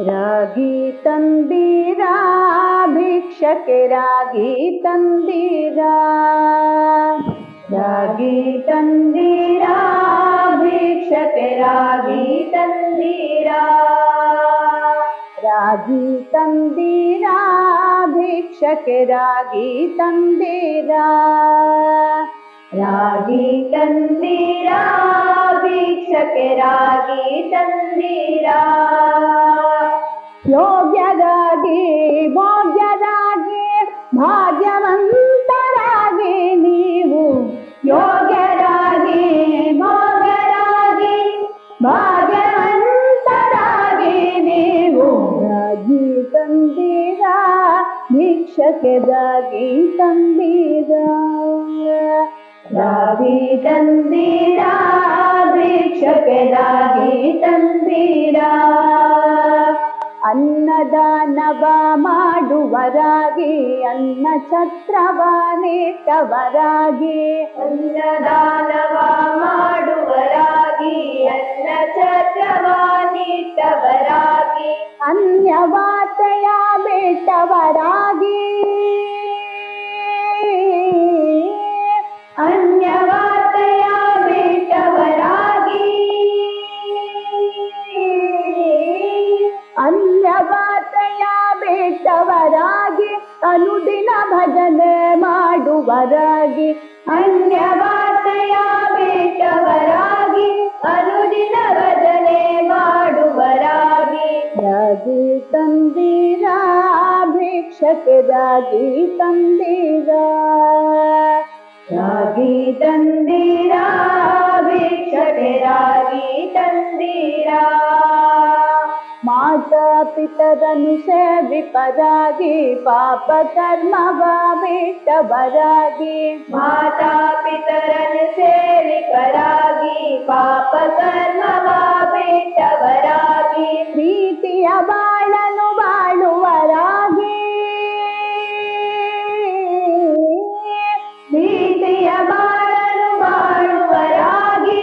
ರಾಗಿ ತಂದೀರಾ ಭಿಕ್ಷಕ್ಕೆ ರಾಗಿ ತಂದೀರಾ, ರಾಗಿ ತಂದೀರಾ ಭಿಕ್ಷಕ್ಕೆ ರಾಗಿ ತಂದೀರಾ, ರಾಗಿ ತಂದೀರಾ ಭಿಕ್ಷಕ್ಕೆ ರಾಗಿ ತಂದೀರಾ, ರಾಗಿ ತಂದೀರಾ ಭಿಕ್ಷಕ್ಕೆ ರಾಗಿ ತಂದೀರಾ. ಯೋಗ್ಯರಾಗಿ ಭೋಗ್ಯರಾಗಿ ಭಾಗ್ಯವಂತರಾಗಿ ನೀವು, ಯೋಗ್ಯರಾಗಿ ಭೋಗ್ಯರಾಗಿ ಭಾಗ್ಯವಂತರಾಗಿ ನೀವು, ರಾಗಿ ತಂದೀರಾ ಭಿಕ್ಷಕ್ಕೆ ರಾಗಿ ತಂದೀರಾ, ರಾಗಿ ತಂದೀರಾ ಭಿಕ್ಷಕ್ಕೆ ರಾಗಿ ತಂದೀರಾ. ಅನ್ನದಾನವ ಮಾಡುವರಾಗಿ ಅನ್ನ ಛತ್ರವ ನೀಟ್ಟವರಾಗಿ, ಅನ್ನದಾನವ ಮಾಡುವರಾಗಿ ಅನ್ನ ಛತ್ರವ ನೀಟ್ಟವರಾಗಿ, ಅನ್ಯವಾತೆಯ ಬಿಟ್ಟವರಾಗಿ, ಅನ್ಯವಾತೆಯ ಬಿಟ್ಟವರಾಗಿ, ಅನ್ಯವಾತೆಯ ಬಿಟ್ಟವರಾಗಿ ಅನುದಿನ ಭಜನೆ ಮಾಡುವರಾಗಿ, ಅನ್ಯವಾತೆಯ ಬಿಟ್ಟವರಾಗಿ ಅನುದಿನ ಭಜನೆ ಮಾಡುವರಾಗಿ, ರಾಗಿ ತಂದೀರಾ ಭಿಕ್ಷಕ್ಕೆ ರಾಗಿ ತಂದೀರಾ, ರಾಗಿ ತಂದೀರಾ ಭಿಕ್ಷಕ್ಕೆ ರಾಗಿ ತಂದೀರಾ. ಮಾತಾ ಪಿತರನ್ನು ಸೇವಿಪರಾಗಿ ಪಾಪ ಕರ್ಮವ ಬಿಟ್ಟವರಾಗಿ, ಮಾತಾ ಪಿತರನ್ನು ಸೇವಿಪರಾಗಿ ಪಾಪ ಕರ್ಮವ ಬಿಟ್ಟವರಾಗಿ, ಪ್ರೀತಿಯ ಬಾಳನು ಬಾಳುವರಾಗಿ, ಪ್ರೀತಿಯ ಬಾಳನು ಬಾಳುವರಾಗಿ,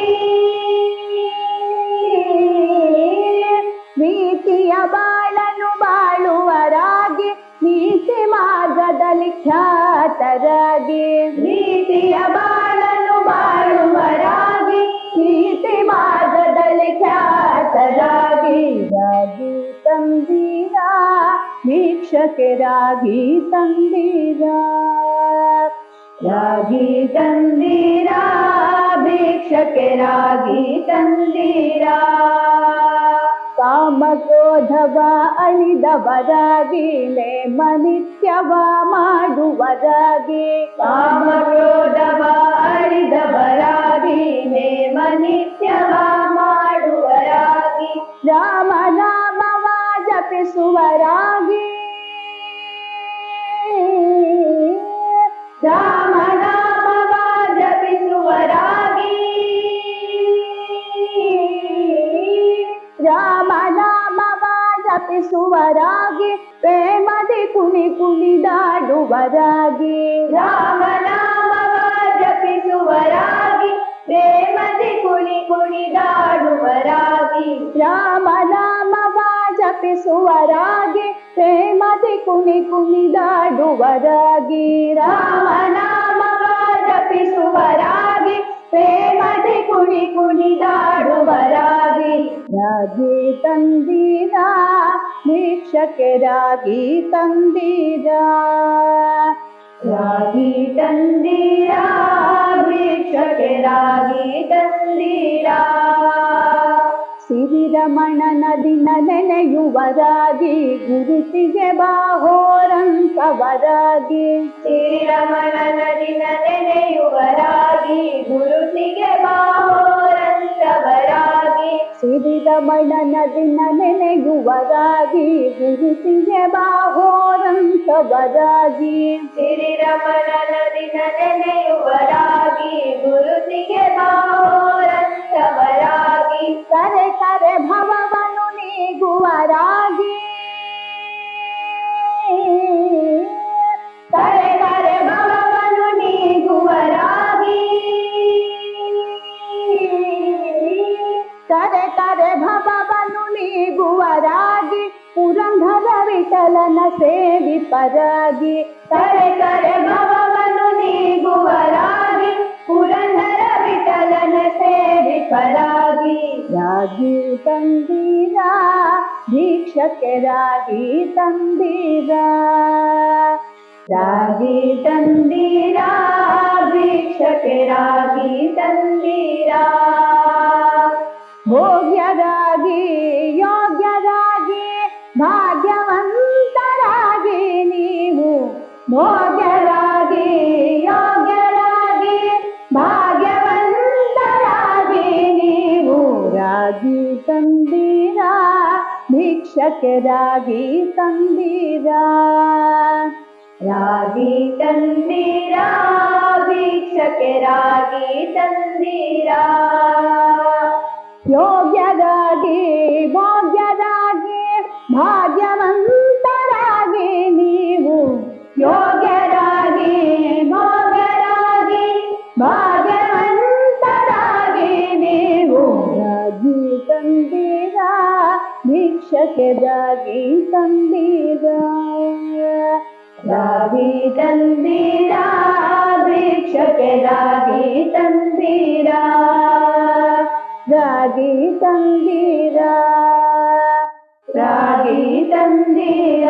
ಪ್ರೀತಿಯ ಬಾಳನು ಬಾಳುವರಾಗಿ, ನೀತಿ ಮಾರ್ಗದಲ್ಲಿ ಖ್ಯಾತರಾಗಿ, ಪ್ರೀತಿಯ ಬಾಳನು ಬಾಳುವರಾಗಿ, ನೀತಿ ಮಾರ್ಗದಲ್ಲಿ ಖ್ಯಾತರಾಗಿ, ರಾಗಿ ತಂದೀರಾ ಭಿಕ್ಷಕ್ಕೆ ರಾಗಿ ತಂದೀರಾ, ರಾಗಿ ತಂದೀರಾ ಭಿಕ್ಷಕ್ಕೆ ರಾಗಿ ತಂದೀರಾ. ಕಾಮಕ್ರೋಧವ ಅಳಿದವರಾಗಿ ನೇಮ ನಿತ್ಯವ ಮಾಡುವರಾಗಿ, ಕಾಮಕ್ರೋಧವ ಅಳಿದವರಾಗಿ ನೇಮ ನಿತ್ಯವ ಮಾಡುವರಾಗಿ, ರಾಮನಾಮವ ಜಪಿಸುವರಾಗಿ, ರಾಮನಾಮವ ಜಪಿಸುವರಾಗಿ, ರಾಮನಾಮವ ಜಪಿಸುವರಾಗಿ, ಪ್ರೇಮದಿ ಕುಣಿ ಕುಣಿದಾಡುವರಾಗಿ, ರಾಮನಾಮವ ಜಪಿಸುವರಾಗಿ, ಪ್ರೇಮದಿ ಕುಣಿ ಕುಣಿದಾಡುವರಾಗಿ, ರಾಮನಾಮವ ಜಪಿಸುವರಾಗಿ, ಪ್ರೇಮದಿ ಕುಣಿ ಕುಣಿದಾಡುವರಾಗಿ, ರಾಮನಾಮವ ಜಪಿಸುವರಾಗಿ, ಪ್ರೇಮದಿ ಕುಣಿ ಕುಣಿದಾಡುವರಾಗಿ, ರಾಗಿ ತಂದೀರಾ ಭಿಕ್ಷಕ್ಕೆ ರಾಗಿ ತಂದೀರಾ, ರಾಗಿ ತಂದೀರಾ ಭಿಕ್ಷಕ್ಕೆ ರಾಗಿ ತಂದೀರಾ. ಸಿರಿರಮಣನ ದಿನ ನೆನೆಯುವರಾಗಿ ಗುರುತಿಗೆ ಬಾಹೋರಂತವರಾಗಿ, ಸಿರಿರಮಣನ ದಿನ ನೆನೆಯುವರಾಗಿ ಗುರುತಿಗೆ ಬಾಹೋರಂತವರಾಗಿ, ಸಿರಿರಮಣನ ದಿನ ನೆನೆಯುವರಾಗಿ ಗುರುತಿಗೆ ಬಾಹೋರಂತವರಾಗಿ, ಸಿರಿರಮಣನ ದಿನ ನೆನೆಯುವರಾಗಿ ಗುರುತಿಗೆ ಬಾಹೋರಂತವರಾಗಿ, ಕರೆ ಕರೆ ಭವವನ್ನು ನೀಗುವರಾಗಿ, ಕರೆ ಕರೆ ಭವವನ್ನು ನೀಗುವರಾಗಿ, ಕರೆ ಕರೆ ಭವವನ್ನು ನೀಗುವರಾಗಿ, ಪುರಂದರ ವಿಠಲನ ಸೇವಿಪರಾಗಿ ಕರೆ ಕರೆ ಭವವನ್ನು ನೀಗುವರಾಗಿ ಪುರಂದರ ವಿಠಲನ ಸೇವಿಪರಾಗಿ ರಾಗಿ ತಂದೀರ ಭಿಕ್ಷಕರಾಗಿ ತಂದೀರ ರಾಗಿ ತಂದೀರ ಭಿಕ್ಷಕರಾಗಿ ತಂದೀರ ಭೋಗ್ಯರಾಗಿ ಯೋಗ್ಯರಾಗಿ ಭಾಗ್ಯವಂತರಾಗಿ ನೀವು ಭೋಗ್ಯರಾಗಿ ಯೋಗ್ಯರಾಗಿ ಭಾಗ್ಯವಂತರಾಗಿ ನೀವು ರಾಗಿ ತಂದೀರ ಭಿಕ್ಷಕರಾಗಿ ತಂದೀರ ರಾಗಿ ತಂದೀರ ಭಿಕ್ಷಕರಾಗಿ ತಂದೀರ ಯೋಗ್ಯರಾಗಿ ಭಾಗ್ಯರಾಗಿ ಭಾಗ್ಯವಂತರಾಗಿ ನೀವು ಯೋಗ್ಯರಾಗಿ ಭಾಗ್ಯರಾಗಿ ಭಾಗ್ಯವಂತರಾಗಿ ನೀವು ರಾಗಿ ತಂದೀರ ಭಿಕ್ಷಕರಾಗಿ ತಂದೀರ ರಾಗಿ ತಂದೀರ ಭಿಕ್ಷಕರಾಗಿ ತಂದೀರ ರಾಗಿ ತಂದೀರ ರಾಗಿ ತಂದೀರ